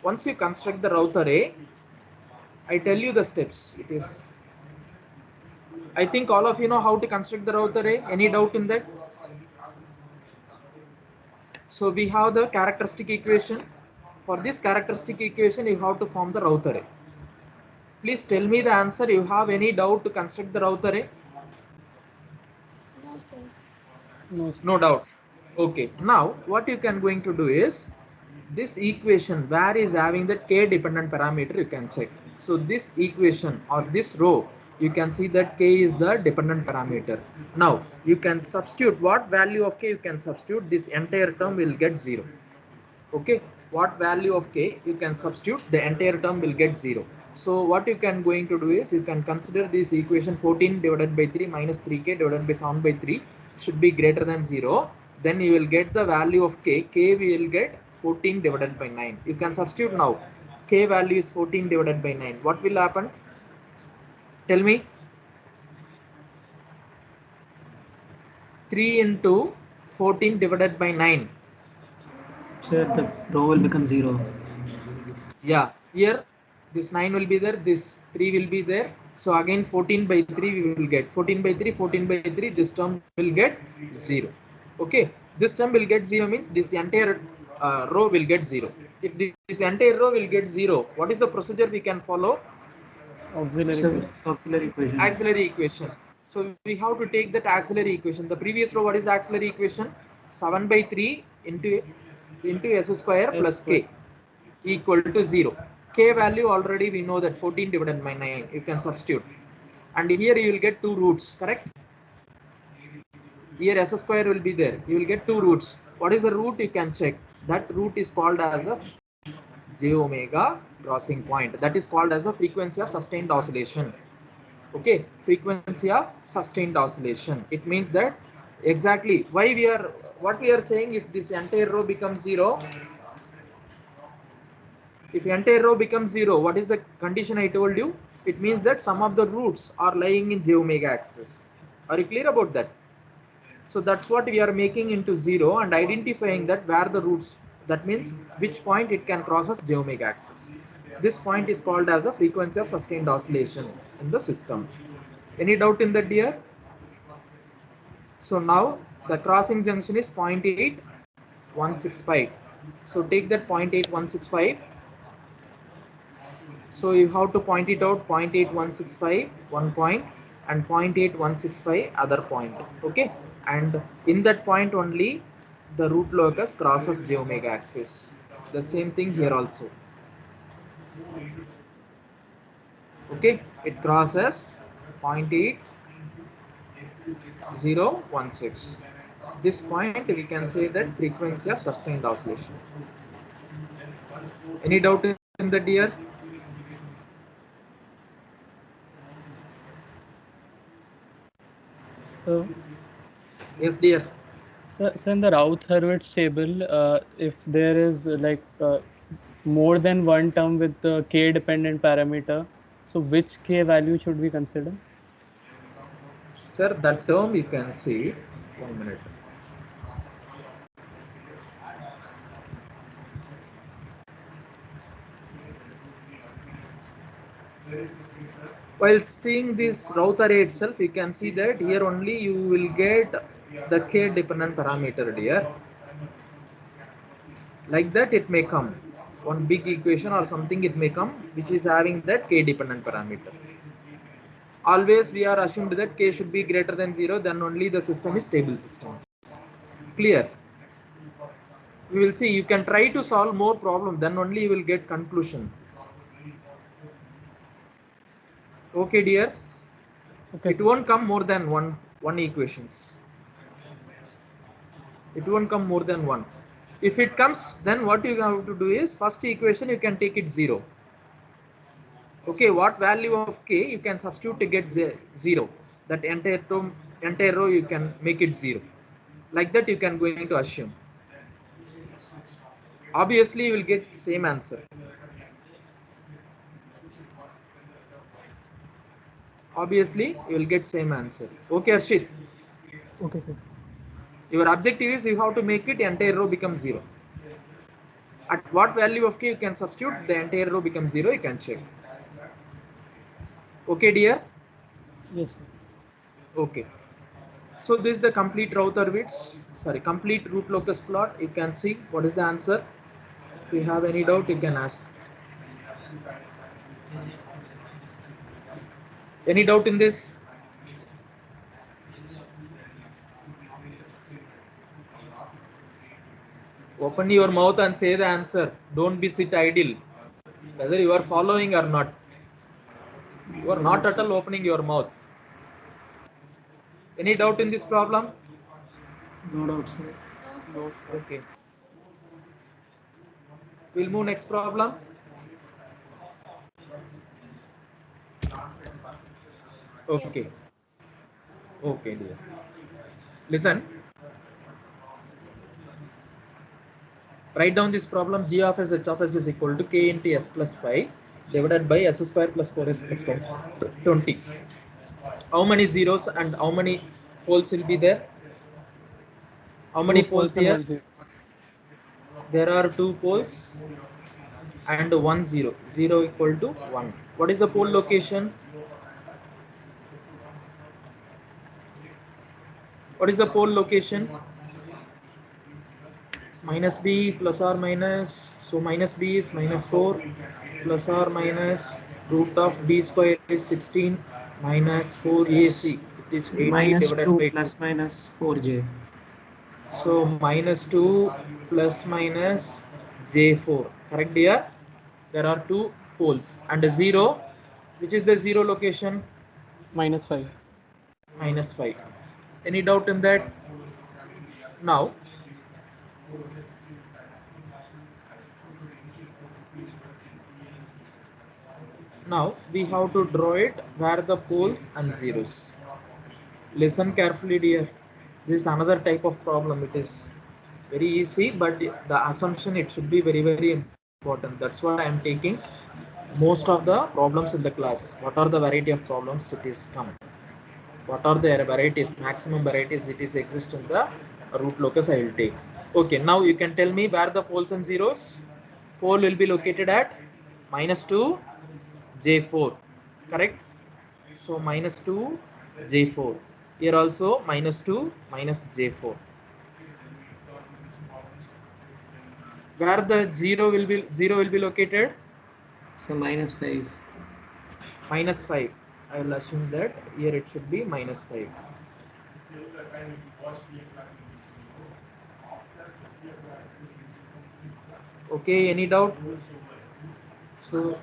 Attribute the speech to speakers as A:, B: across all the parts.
A: once you construct the row array, I tell you the steps. It is, I think all of you know how to construct the row array. Any doubt in that? So we have the characteristic equation. For this characteristic equation, you have to form the row array. Please tell me the answer. You have any doubt to construct the row array?
B: No, sir.
C: No, sir.
A: No doubt. Okay. Now what you can going to do is this equation where is having the k dependent parameter, you can check. So this equation or this row, you can see that k is the dependent parameter. Now you can substitute what value of k you can substitute. This entire term will get 0. Okay, what value of k you can substitute, the entire term will get 0. So what you can going to do is you can consider this equation 14 divided by 3 minus 3k divided by 7 by 3 should be greater than 0. Then you will get the value of k we will get 14 divided by 9. You can substitute now. K value is 14 divided by 9. What will happen? Tell me. 3 into 14 divided by 9.
C: Sir, the row will become 0.
A: Yeah, here this 9 will be there, this 3 will be there. So again 14 by 3 we will get 14 by 3, 14 by 3, this term will get 0. Okay, this term will get 0 means this entire row will get 0. If this entire row will get 0, what is the procedure we can follow?
C: Auxiliary equation.
A: Auxiliary equation. So we have to take that auxiliary equation. The previous row, what is the auxiliary equation? 7 by 3 into s square plus k equal to 0. K value already we know that 14 divided by 9. You can substitute. And here you will get two roots, correct? Here s square will be there. You will get two roots. What is the root? You can check. That root is called as the j omega crossing point. That is called as the frequency of sustained oscillation. Okay, frequency of sustained oscillation. It means that exactly why we are, what we are saying, if this entire row becomes 0, if entire row becomes 0, what is the condition I told you? It means that some of the roots are lying in j omega axis. Are you clear about that? So that's what we are making into 0 and identifying that where the roots, that means which point it can cross as j omega axis. This point is called as the frequency of sustained oscillation in the system. Any doubt in that, dear? So now the crossing junction is 0.8165. So take that 0.8165. So you have to point it out, 0.8165 one point and 0.8165 other point. Okay, and in that point only the root locus crosses j omega axis. The same thing here also. Okay, it crosses 0.8016. This point we can say that frequency of sustained oscillation. Any doubt in that, dear?
C: So,
A: Yes, dear.
C: so in the Routh-Hurwitz table, if there is more than one term with the k dependent parameter, so which k value should we consider?
A: Sir, that term you can see. 1 minute. While seeing this route array itself, you can see that here only you will get the k dependent parameter, dear. Like that it may come. One big equation or something it may come which is having that k dependent parameter. Always we are assumed that k should be greater than 0, then only the system is stable system. Clear? We will see, you can try to solve more problem, then only you will get conclusion. Okay, dear?
C: Okay,
A: It
C: sir.
A: won't come more than one equations. It won't come more than one. If it comes, then what you have to do is first equation you can take it 0. Okay, what value of k you can substitute to get 0. That entire row you can make it 0. Like that you can going to assume. Obviously you will get same answer. Obviously you will get same answer. Okay, Arshit.
C: Okay, sir.
A: Your objective is you have to make it entire row become 0. At what value of k you can substitute, the entire row becomes 0, you can check. Okay, dear?
C: Yes, sir.
A: Okay. So this is the complete complete root locus plot. You can see what is the answer. If you have any doubt, you can ask. Any doubt in this? Open your mouth and say the answer. Don't be sit idle. Whether you are following or not. You are not at all opening your mouth. Any doubt in this problem?
B: No doubt, sir.
C: No, sir.
A: Okay. We'll move next problem. Okay. Okay, dear. Listen. Write down this problem. G of s h of s is equal to k into s plus 5 divided by s square plus 4s plus 20. How many zeros and how many poles will be there? How many
C: Two
A: poles
C: poles and
A: here?
C: 1 0.
A: There are 2 poles and 1 0. 0 equal to 1. What is the pole location? What is the pole location? Minus b plus or minus. So minus b is minus 4 plus or minus root of b square is 16 minus 4ac. It is 80
B: Minus
A: divided
B: 2
A: by 2.
B: plus minus 4j.
A: So minus 2 plus minus j4. Correct, dear? There are 2 poles and a 0. Which is the 0 location?
C: -5.
A: Minus 5. Any doubt in that? Now, we have to draw it where the poles and zeros. Listen carefully, dear. This is another type of problem. It is very easy, but the assumption it should be very, very important. That's what I am taking most of the problems in the class. What are the variety of problems it is come? What are the varieties, maximum varieties it is exist in the root locus I will take. Okay, now you can tell me where the poles and zeros. Pole will be located at minus 2 j4, correct? So minus 2 j4. Here also minus 2 minus j4. Where the 0 will be located?
B: So minus 5.
A: Minus 5. I will assume that here it should be minus 5. Okay, any doubt? So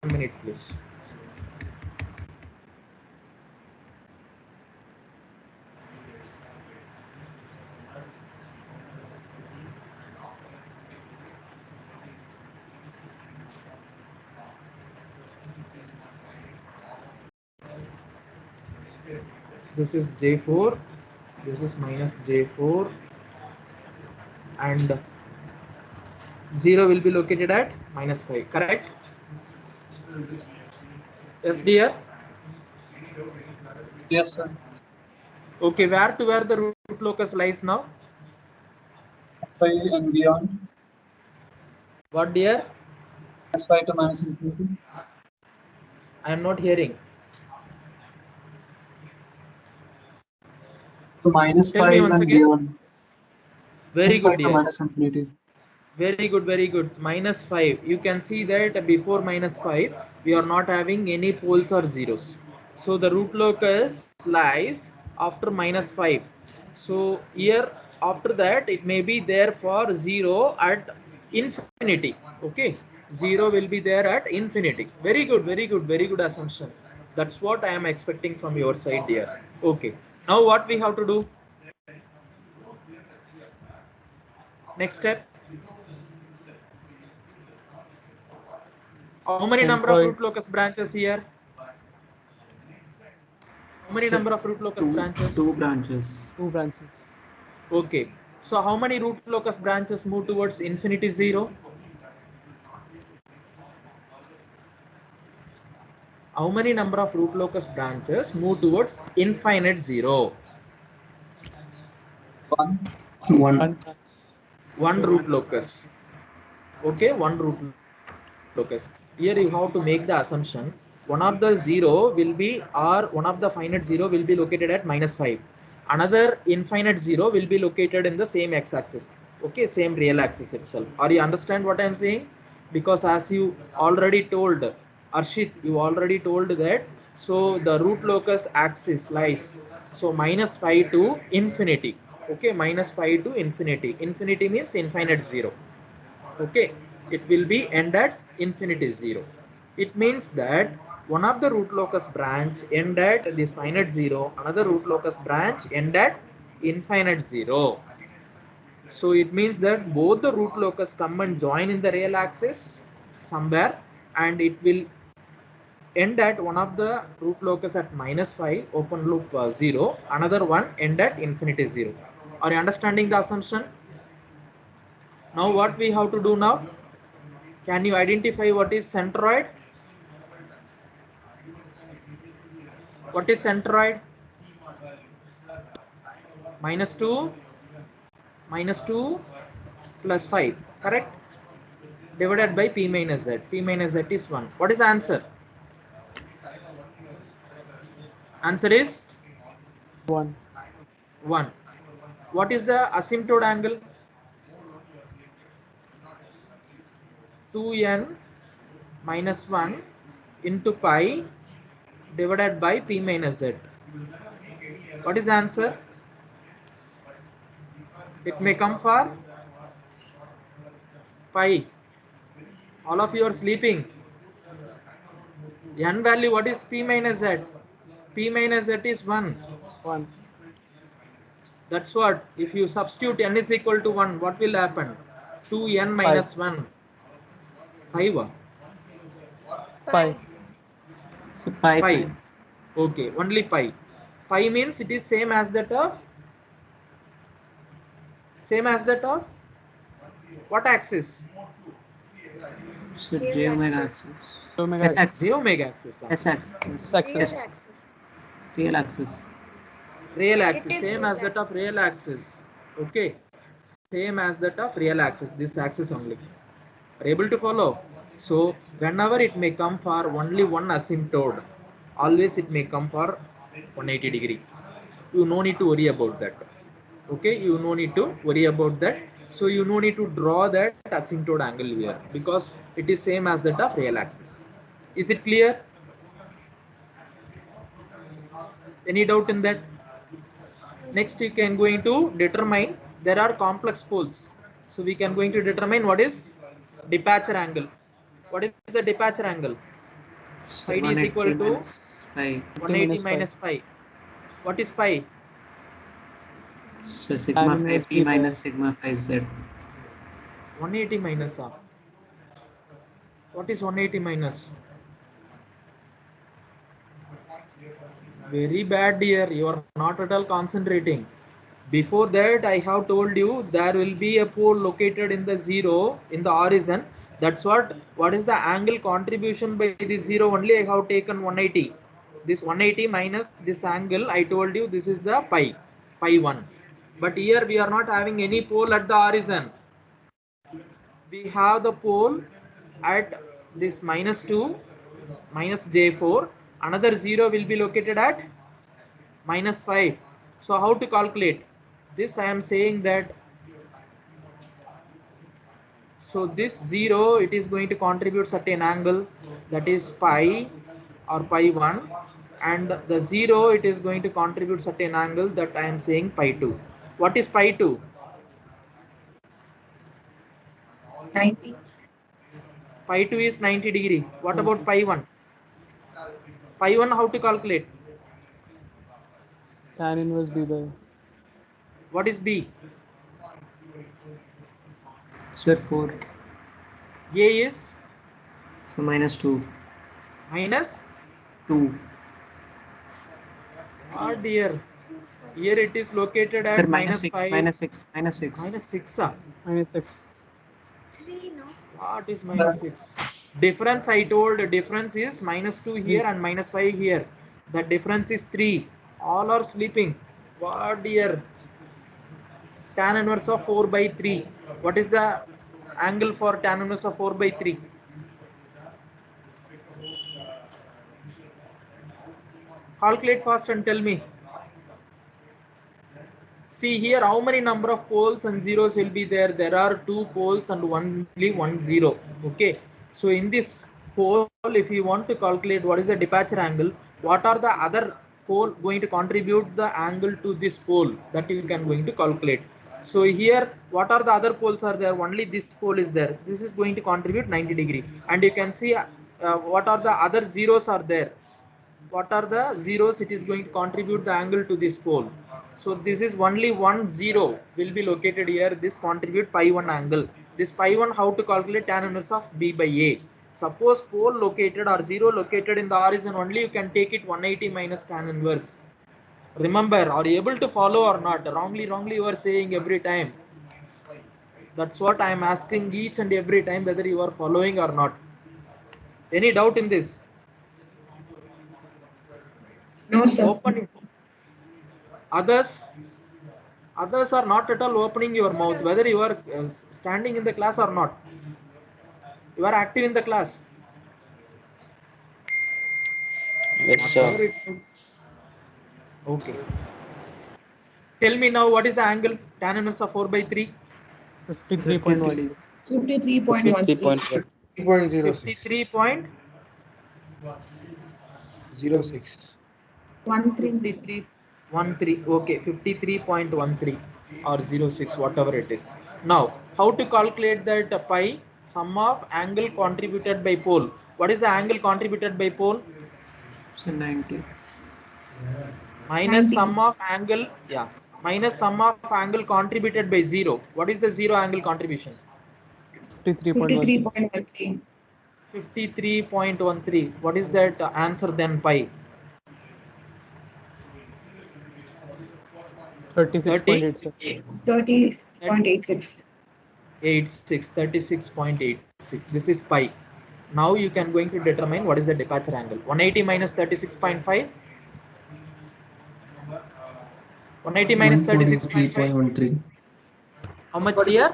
A: 1 minute please. This is j4, this is minus j4, and 0 will be located at minus 5, correct? Yes, dear?
B: Yes, sir.
A: Okay, where to where the root locus lies now?
B: 5 and beyond.
A: What, dear?
B: Minus 5 to minus infinity.
A: I am not hearing.
B: To minus
A: Tell me
B: 5
A: once
B: and
A: again.
B: beyond.
A: Very
B: Minus
A: good,
B: 5 to
A: dear.
B: minus infinity.
A: Very good, very good. Minus 5. You can see that before minus 5, we are not having any poles or zeros. So the root locus lies after minus 5. So here after that, it may be there for 0 at infinity. Okay. 0 will be there at infinity. Very good, very good, very good assumption. That's what I am expecting from your side, dear. Okay. Now what we have to do? Next step. How many number of root locus branches here? How many
B: So
A: number of root locus branches?
B: 2 branches.
C: 2 branches.
A: Okay. So how many root locus branches move towards infinity 0? How many number of root locus branches move towards infinite 0?
B: 1.
C: One.
A: One root locus. Okay, one root locus. Here you have to make the assumption one of the 0 will be, or one of the finite 0 will be located at -5. Another infinite 0 will be located in the same x-axis. Okay, same real axis itself. Are you understand what I am saying? Because as you already told, Arshit, you already told that, so the root locus axis lies so -5 to infinity. Okay, -5 to infinity. Infinity means infinite 0. Okay, it will be end at infinity 0. It means that one of the root locus branch end at this finite 0, another root locus branch end at infinite 0. So it means that both the root locus come and join in the real axis somewhere, and it will end at one of the root locus at -5 open loop 0, another one end at infinity 0. Are you understanding the assumption? Now what we have to do now? Can you identify what is centroid? What is centroid? -2 plus 5, correct? Divided by p minus z. P minus z is 1. What is the answer? Answer is
C: 1.
A: 1. What is the asymptote angle? 2n minus 1 into pi divided by p minus z. What is the answer? It may come for pi. All of you are sleeping. N value, what is p minus z? P minus z is 1.
C: 1.
A: That's what. If you substitute n is equal to 1, what will happen? 2n minus 1. 5.
C: 5.
D: So pi.
A: Pi. Okay, only pi. Pi means it is same as that of what axis?
D: So j omega axis.
C: Omega
D: S axis.
A: J omega axis.
D: S axis.
C: Axis.
D: Real axis.
A: Real axis, same as that of real axis. Okay, same as that of real axis. This axis only. Are able to follow? So whenever it may come for only one asymptote, always it may come for 180 degree. You no need to worry about that. Okay, you no need to worry about that. So you no need to draw that asymptote angle here because it is same as that of real axis. Is it clear? Any doubt in that? Next you can going to determine, there are complex poles. So we can going to determine what is departure angle. What is the departure angle?
D: So
A: Phi d is equal to
D: 5.
A: 180 minus pi. What is pi?
D: So sigma
C: Tan
D: phi
C: inverse
D: p
C: p
D: minus sigma phi z.
A: 180 minus. What is 180 minus? Very bad, dear. You are not at all concentrating. Before that, I have told you there will be a pole located in the 0 in the horizon. That's what is the angle contribution by this 0 only. I have taken 180. This 180 minus this angle, I told you this is the pi 1. But here we are not having any pole at the horizon. We have the pole at this -2 minus j4. Another 0 will be located at -5. So how to calculate this? I am saying that, so this 0, it is going to contribute certain angle, that is pi or pi 1, and the 0, it is going to contribute certain angle, that I am saying pi 2. What is pi 2?
E: 90.
A: Pi 2 is 90 degree. What about pi 1? Pi 1 how to calculate?
C: Tan inverse b by.
A: What is b?
D: Sir 4.
A: A is
D: So -2.
A: minus
D: 2.
A: oh dear. Here it is located at
D: Sir minus 6.
A: 5.
D: Minus 6. Minus 6.
A: Minus 6.
C: -6.
A: What is -6? Difference, I told, difference is -2 here and -5 here. The difference is 3. All are sleeping. What dear? tan inverse of 4 by 3. What is the angle for tan inverse of 4 by 3? Calculate fast and tell me. See here, how many number of poles and zeros will be there? There are 2 poles and only 1 zero. Okay. So in this pole, if you want to calculate what is the departure angle, what are the other pole going to contribute the angle to this pole, that you can going to calculate. So here, what are the other poles are there? Only this pole is there. This is going to contribute 90 degree. And you can see what are the other zeros are there. What are the zeros? It is going to contribute the angle to this pole. So this is only 1 0 will be located here. This contribute pi 1 angle. This pi 1, how to calculate tan inverse of b by a. Suppose pole located or zero located in the horizon only, you can take it 180 minus tan inverse. Remember, are you able to follow or not? Wrongly you are saying every time. That's what I am asking each and every time, whether you are following or not. Any doubt in this?
E: No, sir.
A: Open. Others are not at all opening your mouth, whether you are standing in the class or not. You are active in the class.
F: Yes, sir.
A: Okay. Tell me now, what is the angle tan inverse of 4 by 3?
C: 53.1.
E: 53.13.
A: 53 point
F: 53.06.
E: 13.
A: 53.13. Okay, 53.13 or 06, whatever it is. Now, how to calculate that pi? Sum of angle contributed by pole. What is the angle contributed by pole?
D: So 90.
A: Minus
E: 90.
A: sum of angle, yeah, minus sum of angle contributed by 0. What is the 0 angle contribution?
C: 53.1.
E: 53.13.
A: 53.13. What is that answer then, pi?
C: 36.86.
E: 30.86.
A: 36.86. This is pi. Now you can going to determine what is the departure angle. 180 minus 36.5. 180 minus 36.5.
F: 143.13.
A: How much here?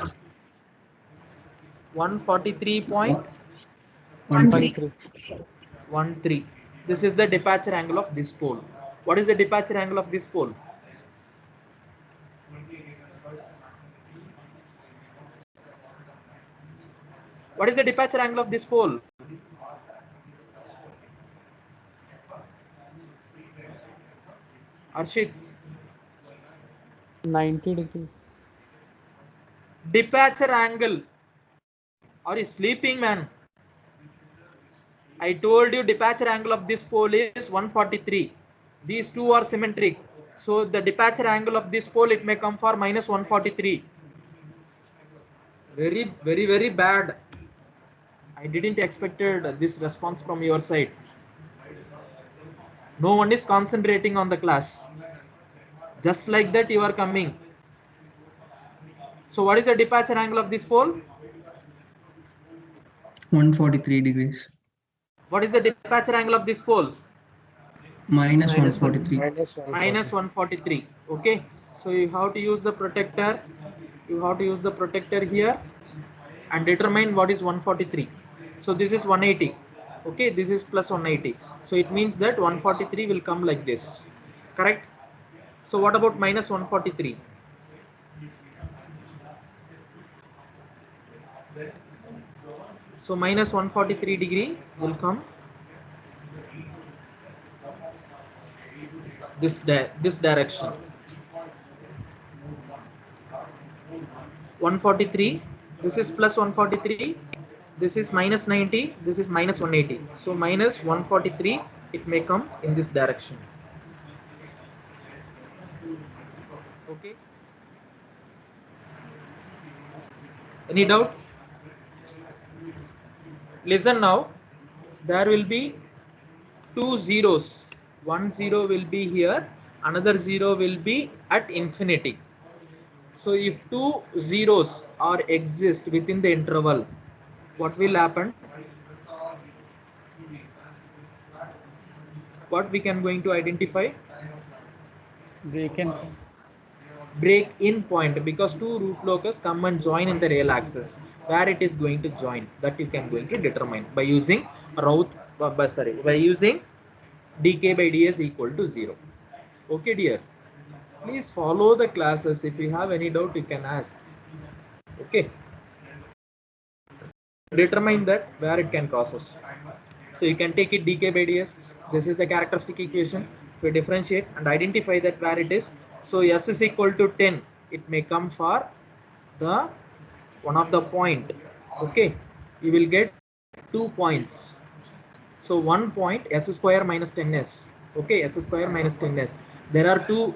A: 143.13.
E: 13.
A: This is the departure angle of this pole. What is the departure angle of this pole? What is the departure angle of this pole? Arshit,
C: 90 degrees.
A: departure angle. Are you sleeping, man? I told you departure angle of this pole is 143. These two are symmetric. So the departure angle of this pole, it may come for minus 143. Very bad. I didn't expected this response from your side. No one is concentrating on the class. Just like that you are coming. So what is the departure angle of this pole?
F: 143 degrees.
A: What is the departure angle of this pole?
F: Minus
D: Minus
F: 143.
A: Minus 143. Okay. So you have to use the protector. You have to use the protector here and determine what is 143. So this is 180. Okay. This is plus 180. So it means that 143 will come like this. Correct. So what about minus 143? So minus 143 degree will come this direction. 143. This is plus 143. This is minus 90. This is minus 180. So minus 143. It may come in this direction. Okay. Any doubt? Listen now. There will be two zeros. One zero will be here. Another zero will be at infinity. So if two zeros are exist within the interval, what will happen? What we can going to identify?
C: Break in.
A: break in point, because two root locus come and join in the real axis, where it is going to join, that you can going to determine by using by using dk by ds equal to 0. Okay dear, please follow the classes. If you have any doubt you can ask. Okay, determine that where it can crosses. So you can take it dk by ds. This is the characteristic equation. If you differentiate and identify that where it is, so s is equal to 10, it may come for the one of the point. Okay, you will get 2 points. So 1 point s square minus 10s. Okay, s square minus 10s. There are two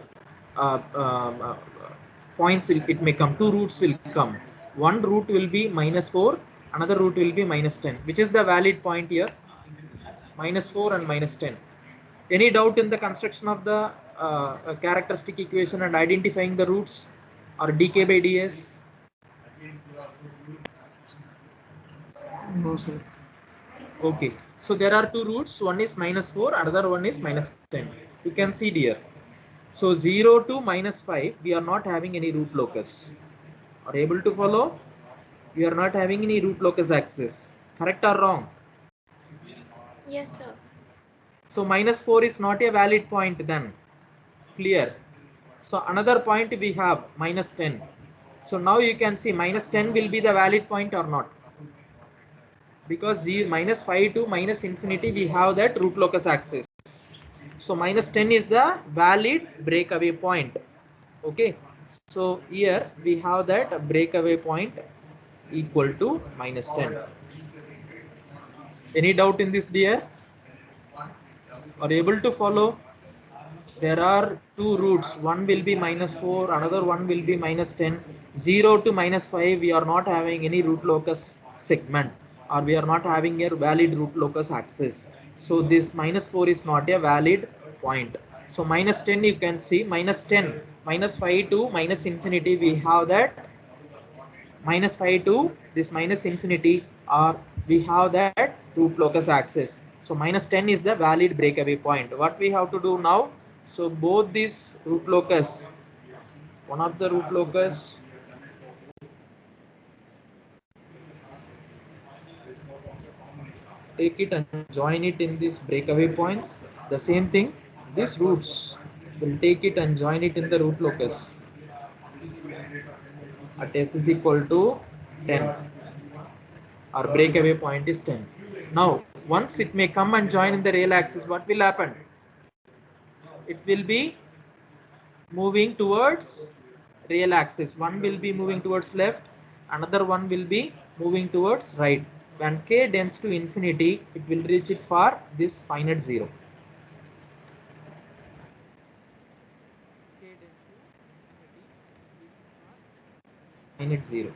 A: points. It may come. Two roots will come. One root will be minus 4. Another root will be minus 10. Which is the valid point here? Minus 4 and minus 10. Any doubt in the construction of the characteristic equation and identifying the roots or dk by ds?
D: No, sir.
A: Okay, so there are two roots. One is minus 4, another one is minus 10. You can see here. So 0 to minus 5, we are not having any root locus. Are you able to follow? We are not having any root locus axis. Correct or wrong?
G: Yes, sir.
A: So minus 4 is not a valid point then. Clear. So another point we have minus 10. So now you can see minus 10 will be the valid point or not. Because minus 5 to minus infinity we have that root locus axis. So minus 10 is the valid breakaway point. Okay, so here we have that breakaway point equal to minus 10. Any doubt in this dear? Are you able to follow? There are two roots. One will be minus 4, another one will be minus 10. 0 to minus 5 we are not having any root locus segment, or we are not having a valid root locus axis. So this minus 4 is not a valid point. So minus 10 you can see minus 10, minus 5 to minus infinity we have that minus 5 to this minus infinity, or we have that root locus axis. So minus 10 is the valid breakaway point. What we have to do now? So both these root locus, one of the root locus take it and join it in these breakaway points. The same thing, these roots will take it and join it in the root locus at s is equal to 10. Our breakaway point is 10. Now once it may come and join in the real axis, what will happen? It will be moving towards real axis. One will be moving towards left, another one will be moving towards right. When k tends to infinity, it will reach it for this finite 0. Finite 0.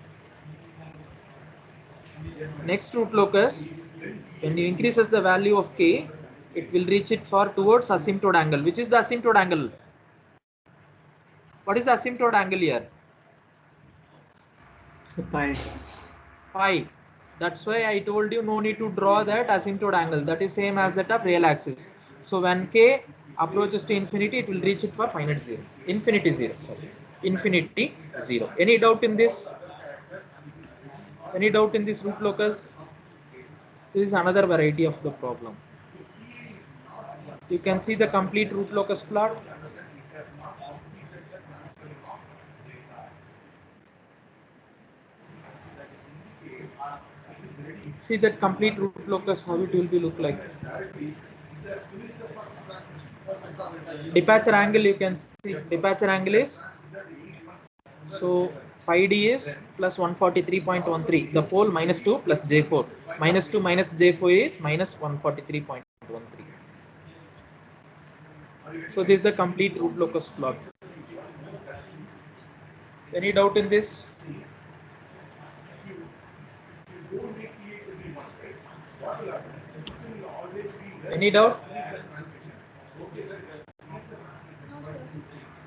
A: Next root locus, when you increases the value of k, it will reach it for towards asymptote angle. Which is the asymptote angle? What is the asymptote angle here?
D: So pi.
A: Pi. That's why I told you no need to draw that asymptote angle. That is same as that of real axis. So when k approaches to infinity, it will reach it for finite 0. Infinity 0. Sorry. Infinity 0. Any doubt in this? Any doubt in this root locus? This is another variety of the problem. You can see the complete root locus plot. See that complete root locus, how it will be look like. Departure angle, you can see departure angle is, so pi d is plus 143.13, the pole minus 2 plus j4, minus 2 minus j4 is minus 143.13. So this is the complete root locus plot. Any doubt in this? Any doubt?
G: No, sir.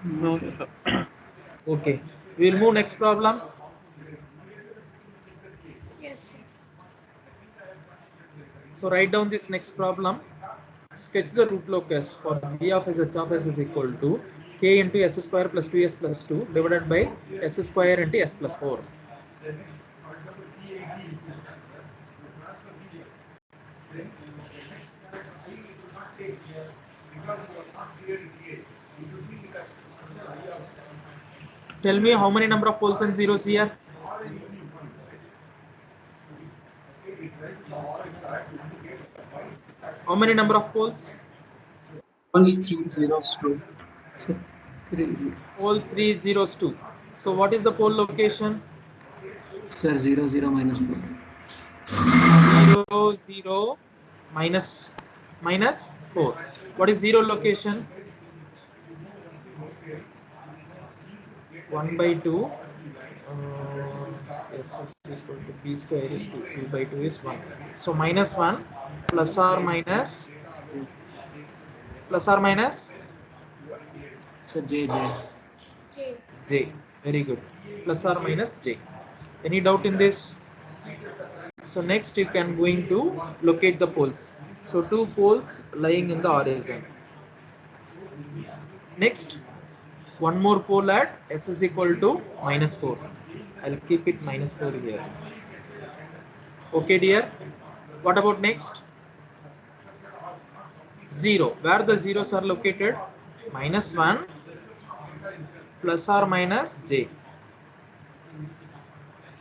C: No, sir.
A: Okay, we will move next problem.
G: Yes, sir.
A: So write down this next problem. Sketch the root locus for g of s h of s is equal to k into s square plus 2s plus 2 divided by s square into s plus 4. Tell me how many number of poles and zeros here? How many number of poles?
B: Poles 3 zeros 2.
D: So 3.
A: Poles 3 zeros 2. So what is the pole location?
D: Sir, 0 0 minus 4.
A: 0 0 minus 4. What is 0 location? 1 by 2. S is equal to b square is 2. 2 by 2 is 1. So minus 1 plus or minus
D: So J.
G: J.
A: j. Very good. Plus or minus j. Any doubt in this? So next you can going to locate the poles. So 2 poles lying in the horizon. Next, one more pole at s is equal to minus 4. I'll keep it minus 4 here. Okay, dear. What about next? 0. Where the zeros are located? Minus 1 plus or minus j.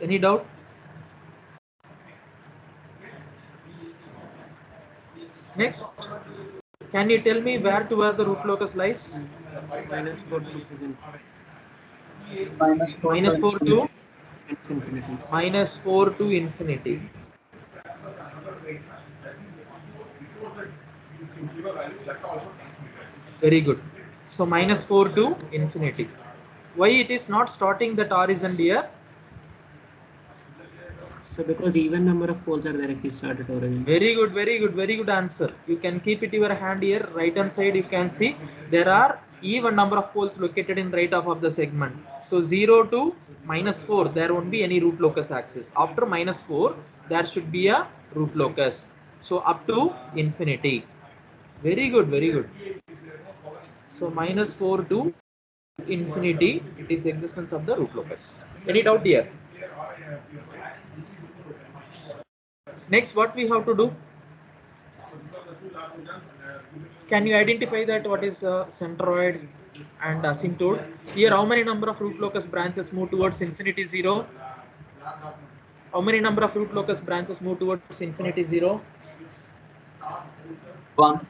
A: Any doubt? Next, can you tell me where the root locus lies?
D: Minus 4 to present.
B: Minus 4
A: Minus 4 to
D: It's infinity.
A: minus 4 to infinity. Very good. So minus 4 to infinity. Why it is not starting that horizon, dear?
D: So because even number of poles are directly started origin.
A: Very good, very good, very good answer. You can keep it your hand here. Right hand side you can see there are even number of poles located in right half of the segment. So 0 to minus 4 there won't be any root locus axis. After minus 4 there should be a root locus. So up to infinity. Very good, very good. So minus 4 to infinity, it is existence of the root locus. Any doubt here? Next, what we have to do? Can you identify that what is centroid and asymptote? Here, how many number of root locus branches move towards infinity 0? How many number of root locus branches move towards infinity 0?
B: 1.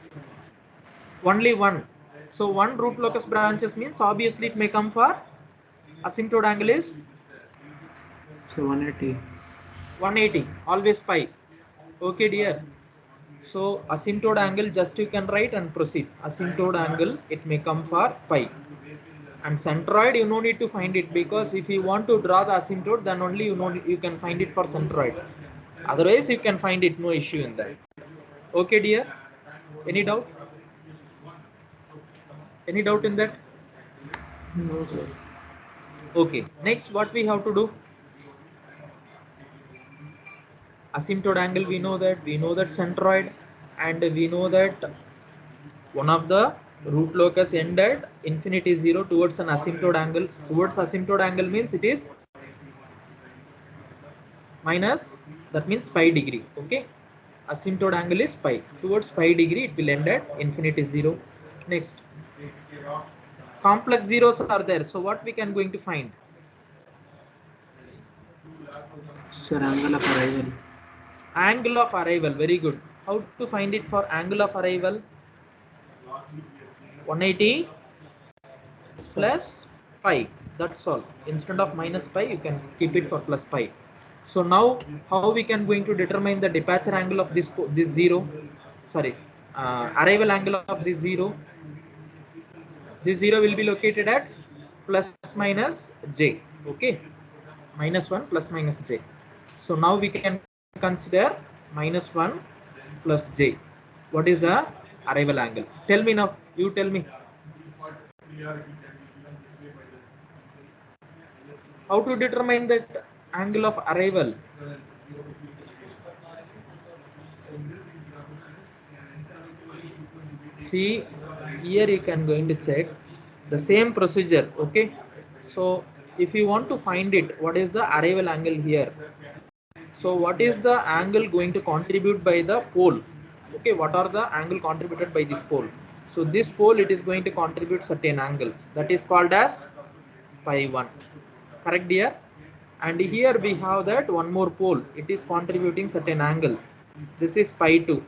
A: Only one. So one root locus branches means obviously it may come for asymptote angle is
D: So 180.
A: 180, always pi. Okay, dear. So asymptote angle just you can write and proceed. Asymptote angle it may come for pi. And centroid you no need to find it, because if you want to draw the asymptote then only you can find it for centroid. Otherwise you can find it, no issue in that. Okay, dear. Any doubt? Any doubt in that?
D: No, sir.
A: Okay. Next, what we have to do? Asymptote angle we know that centroid, and we know that one of the root locus end at infinity 0 towards an asymptote angle. Towards asymptote angle means it is minus, that means pi degree. Okay, asymptote angle is pi. Towards pi degree it will end at infinity 0. Next, complex zeros are there, so what we can going to find?
D: Sir, angle of arrival.
A: Angle of arrival. Very good. How to find it for angle of arrival? 180 plus pi. That's all. Instead of minus pi you can keep it for plus pi. So now how we can going to determine the departure angle of this zero? Sorry, arrival angle of this zero. This zero will be located at plus minus j. Okay, minus 1 plus minus j. So now we can consider minus 1 plus j. What is the arrival angle? Tell me now. You tell me. How to determine that angle of arrival? See, here you can going to check The same procedure, okay? So if you want to find it, what is the arrival angle here? So what is the angle going to contribute by the pole? Okay, what are the angle contributed by this pole? So this pole, it is going to contribute certain angle, that is called as pi 1. Correct, dear? And here we have that one more pole, it is contributing certain angle. This is pi 2.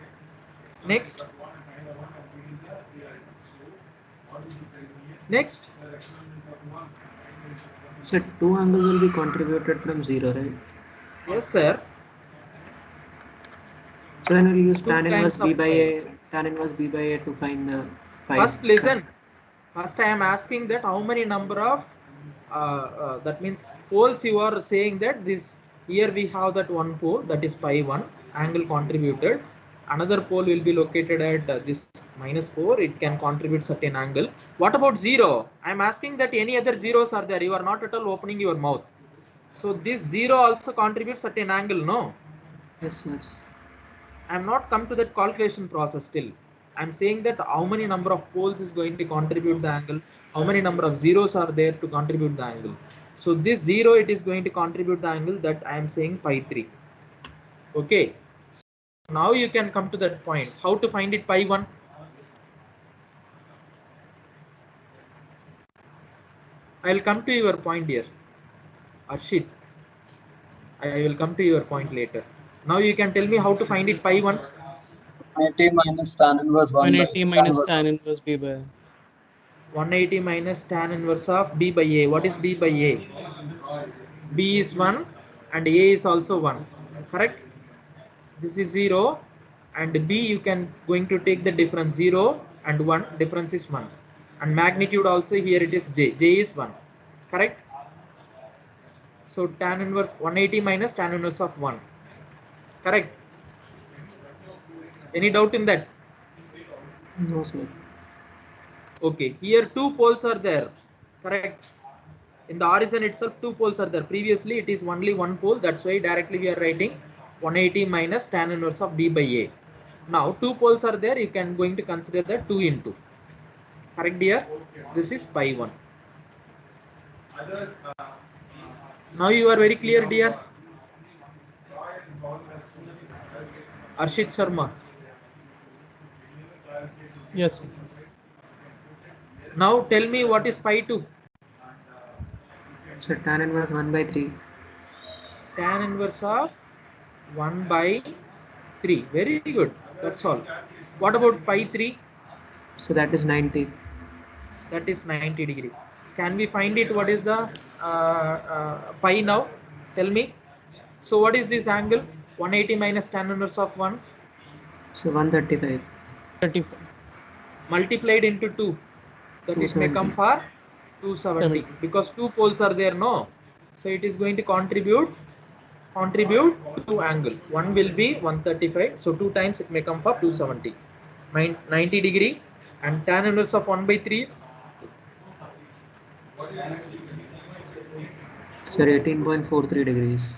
A: Next.
D: So two angles will be contributed from 0, right?
A: Yes, sir.
D: So then we'll use
A: Two
D: tan inverse
A: kinds
D: b
A: of
D: by
A: pi.
D: a to find the phi.
A: First, listen. First, I am asking that how many number of that means poles you are saying that this here we have that one pole, that is pi 1 angle contributed. Another pole will be located at this -4. It can contribute certain angle. What about 0? I am asking that any other zeros are there. You are not at all opening your mouth. So this 0 also contributes certain angle, no?
D: Yes, sir.
A: I am not come to that calculation process still. I am saying that how many number of poles is going to contribute the angle, how many number of zeros are there to contribute the angle. So this 0, it is going to contribute the angle, that I am saying pi 3. Okay. So now you can come to that point. How to find it pi 1? I will come to your point here. Arshit, I will come to your point later. Now you can tell me how to find it pi 1.
B: 180 minus tan inverse 1 by
C: 180 minus tan inverse b by a.
A: 180 minus tan inverse of b by a. What is b by a? B is 1 and a is also 1. Correct? This is 0 and b you can going to take the difference 0 and 1. Difference is 1. And magnitude also here it is j. J is 1. Correct? So tan inverse 180 minus tan inverse of 1. Correct? Any doubt in that?
D: No, sir.
A: Okay, here two poles are there. Correct? In the origin itself, two poles are there. Previously, it is only one pole. That's why directly we are writing 180 minus tan inverse of b by a. Now, two poles are there. You can going to consider that 2 into. Correct, dear? This is pi 1. Now you are very clear, dear. Arshit Sharma.
C: Yes, sir.
A: Now tell me what is pi 2.
D: So tan inverse 1 by 3.
A: Tan inverse of 1 by 3. Very good. That's all. What about pi 3?
D: So that is 90.
A: That is 90 degree. Can we find it? What is the pi now? Tell me. So what is this angle? 180 minus tan inverse of 1.
D: So 135.
C: 35.
A: Multiplied into 2. That it may come for 270. Because two poles are there, no? So it is going to contribute two angle. One will be 135. So 2 times it may come for 270. 90 degree. And tan inverse of 1 by 3.
D: Sir, 18.43 degrees.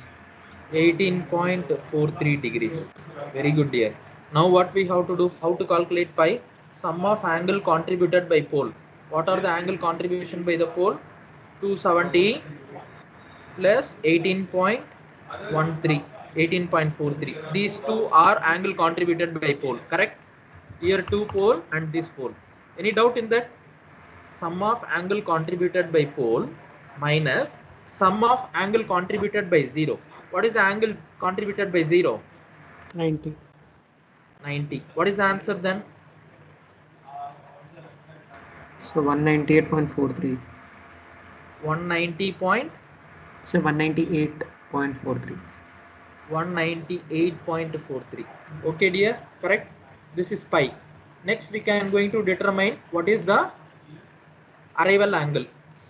A: 18.43 degrees. Very good, dear. Now what we have to do? How to calculate pi? Sum of angle contributed by pole. What are the angle contribution by the pole? 270 plus 18.43. These two are angle contributed by pole. Correct? Here two pole and this pole. Any doubt in that? Sum of angle contributed by pole minus sum of angle contributed by 0. What is the angle contributed by 0?
C: 90.
A: 90. What is the answer then?
D: So 198.43.
A: 190
D: So 198.43.
A: 198.43. Okay, dear. Correct. This is pi. Next, we can going to determine what is the arrival angle.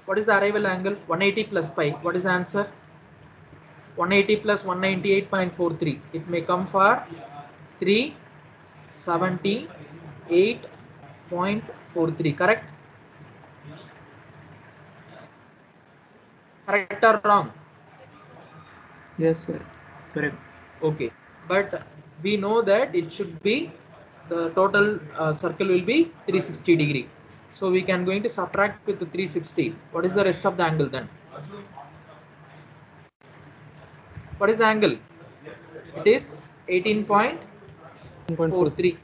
A: What is the arrival angle? 180 plus pi. What is the answer? 180 plus 198.43. It may come for 378.43. Correct? Correct or wrong?
D: Yes, sir. Correct.
A: Okay, but we know that it should be the total circle will be 360 degree. So we can going to subtract with the 360. What is the rest of the angle then? What is the angle? It is 18.43.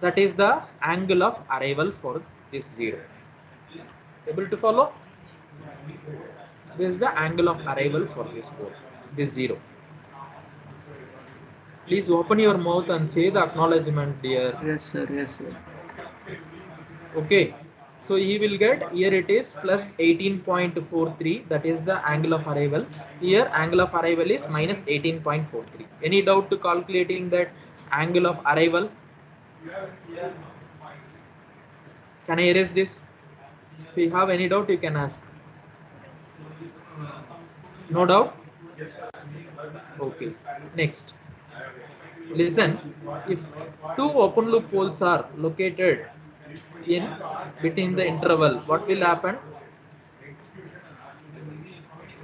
A: That is the angle of arrival for this 0. Able to follow? This is the angle of arrival for this pole, this 0. Please open your mouth and say the acknowledgement, dear.
D: Yes, sir. Yes, sir.
A: Okay. So he will get, here it is plus 18.43. That is the angle of arrival. Here angle of arrival is minus 18.43. Any doubt to calculating that angle of arrival? Can I erase this? If you have any doubt, you can ask. No doubt? Okay. Next. Listen, if two open loop poles are located in between the interval, what will happen?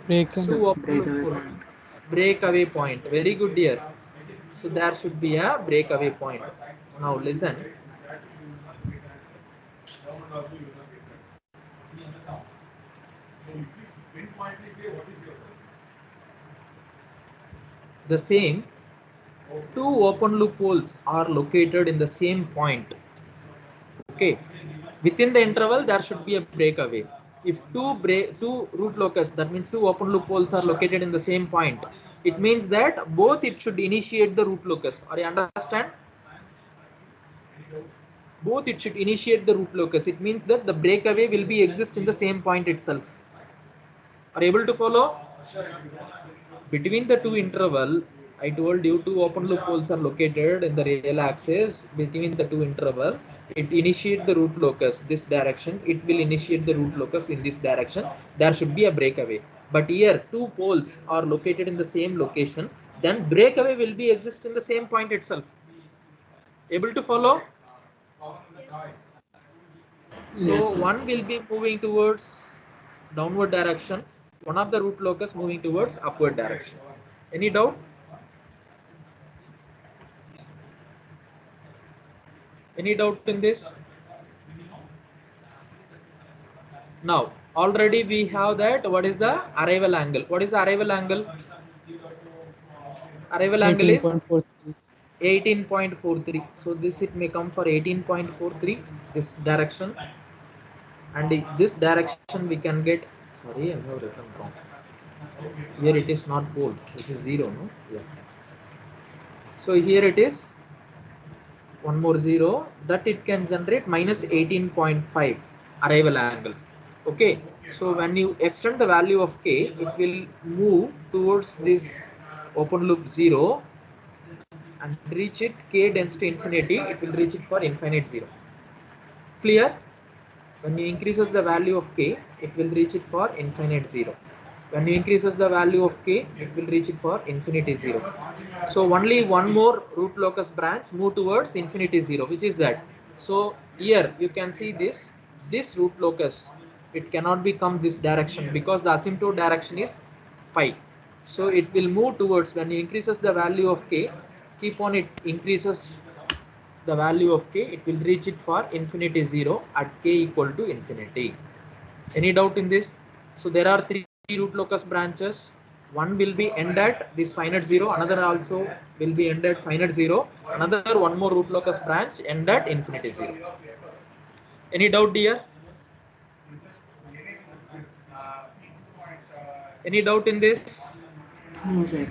A: Two open loop pole. Breakaway point. Very good, dear. So there should be a breakaway point. Now listen. The same, two open loop poles are located in the same point. Okay, within the interval there should be a breakaway. If two root locus, that means two open loop poles are located in the same point, it means that both it should initiate the root locus. Are you understand? Both it should initiate the root locus. It means that the breakaway will be exist in the same point itself. Are you able to follow? Between the two interval, I told you two open loop poles are located in the real axis. Between the two interval, it initiate the root locus this direction. It will initiate the root locus in this direction. There should be a breakaway. But here two poles are located in the same location. Then breakaway will be exist in the same point itself. Able to follow? So
D: Yes,
A: one will be moving towards downward direction. One of the root locus moving towards upward direction. Any doubt? Any doubt in this? Now, already we have that. What is the arrival angle? What is the arrival angle? Arrival angle is 18.43. So this it may come for 18.43, this direction. And this direction we can get, sorry, I have written wrong. Here it is not pole, this is 0, no? Yeah. So here it is one more 0, that it can generate minus 18.5 arrival angle. Okay, so when you extend the value of k, it will move towards this open loop 0 and reach it k tends to infinity. It will reach it for infinite 0. Clear? When you increases the value of k, it will reach it for infinite 0. When you increases the value of k, it will reach it for infinity 0. So only one more root locus branch move towards infinity 0, which is that. So here you can see this root locus, it cannot become this direction because the asymptote direction is pi. So it will move towards, when you increases the value of k, keep on it increases the value of k, it will reach it for infinity 0 at k equal to infinity. Any doubt in this? So there are three root locus branches. One will be end at this finite 0, another also will be end at finite 0, another one more root locus branch end at infinity 0. Any doubt, dear? Any doubt in this?
D: no, sir.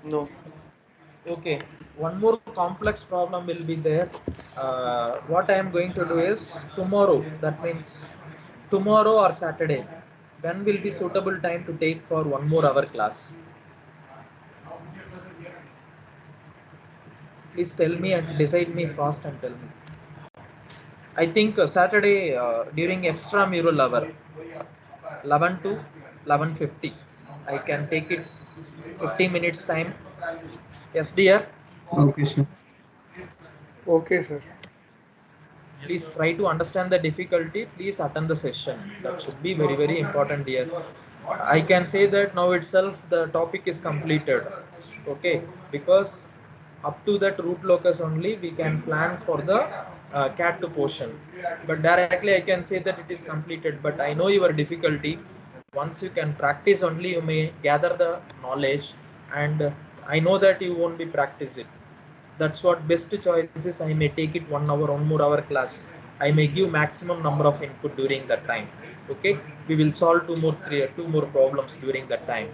F: No.
A: Okay, one more complex problem will be there. What I am going to do is tomorrow, that means tomorrow or Saturday, when will be suitable time to take for one more hour class? Please tell me and decide me fast and tell me. I think Saturday during extramural hour, 11 to 11:50. I can take it 50 minutes time. Yes, dear.
F: Okay, sir.
H: Okay, sir.
A: Please try to understand the difficulty. Please attend the session. That should be very, very important, dear. I can say that now itself the topic is completed. Okay, because up to that root locus only we can plan for the CAT to portion, but directly I can say that it is completed. But I know your difficulty. Once you can practice only, you may gather the knowledge, and I know that you won't be practice it. That's what best choice is. I may take it 1 hour, 1 more hour class. I may give maximum number of input during that time. Okay, we will solve two more problems during that time,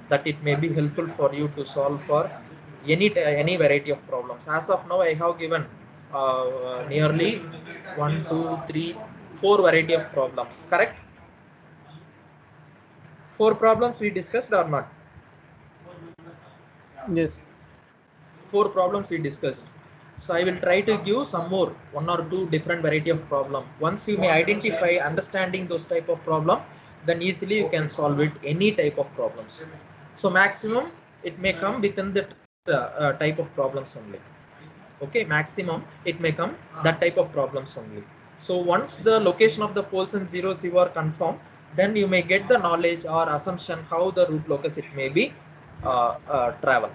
A: that it may be helpful for you to solve for any variety of problems. As of now, I have given nearly 1 2 3 4 variety of problems, correct? 4 problems we discussed or not?
C: Yes.
A: 4 problems we discussed. So I will try to give some more, 1 or 2 different variety of problem. Once you may identify understanding those type of problem, then easily you can solve it any type of problems. So maximum it may come within the type of problems only. Okay, maximum it may come that type of problems only. So once the location of the poles and zeros you are confirmed, then you may get the knowledge or assumption how the root locus it may be travel,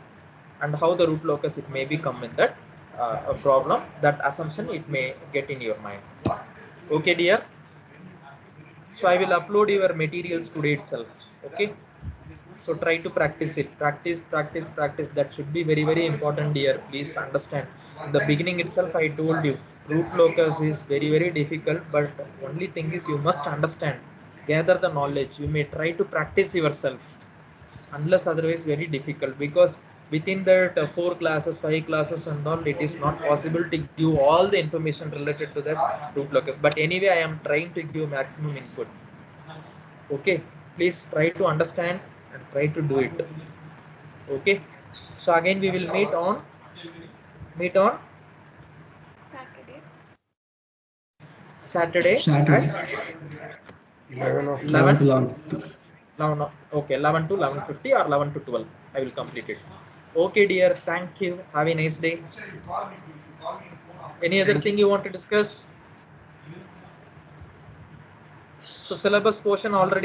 A: and how the root locus it may be come in that a problem. That assumption it may get in your mind. Okay dear, so I will upload your materials today itself. Okay, so try to practice it. Practice. That should be very, very important, dear. Please understand. In the beginning itself, I told you root locus is very, very difficult. But only thing is you must understand, gather the knowledge. You may try to practice yourself. Unless otherwise, very difficult, because within that 4 classes, 5 classes, and all, it is not possible to give all the information related to that root locus. But anyway, I am trying to give maximum input. Okay, please try to understand and try to do it. Okay, so again we will meet on
G: Saturday.
A: Saturday at
H: 11 o'clock.
A: 11 okay, 11 to 11:50 or 11 to 12. I will complete it. Okay dear, thank you, have a nice day. Any other thing you want to discuss? So syllabus portion already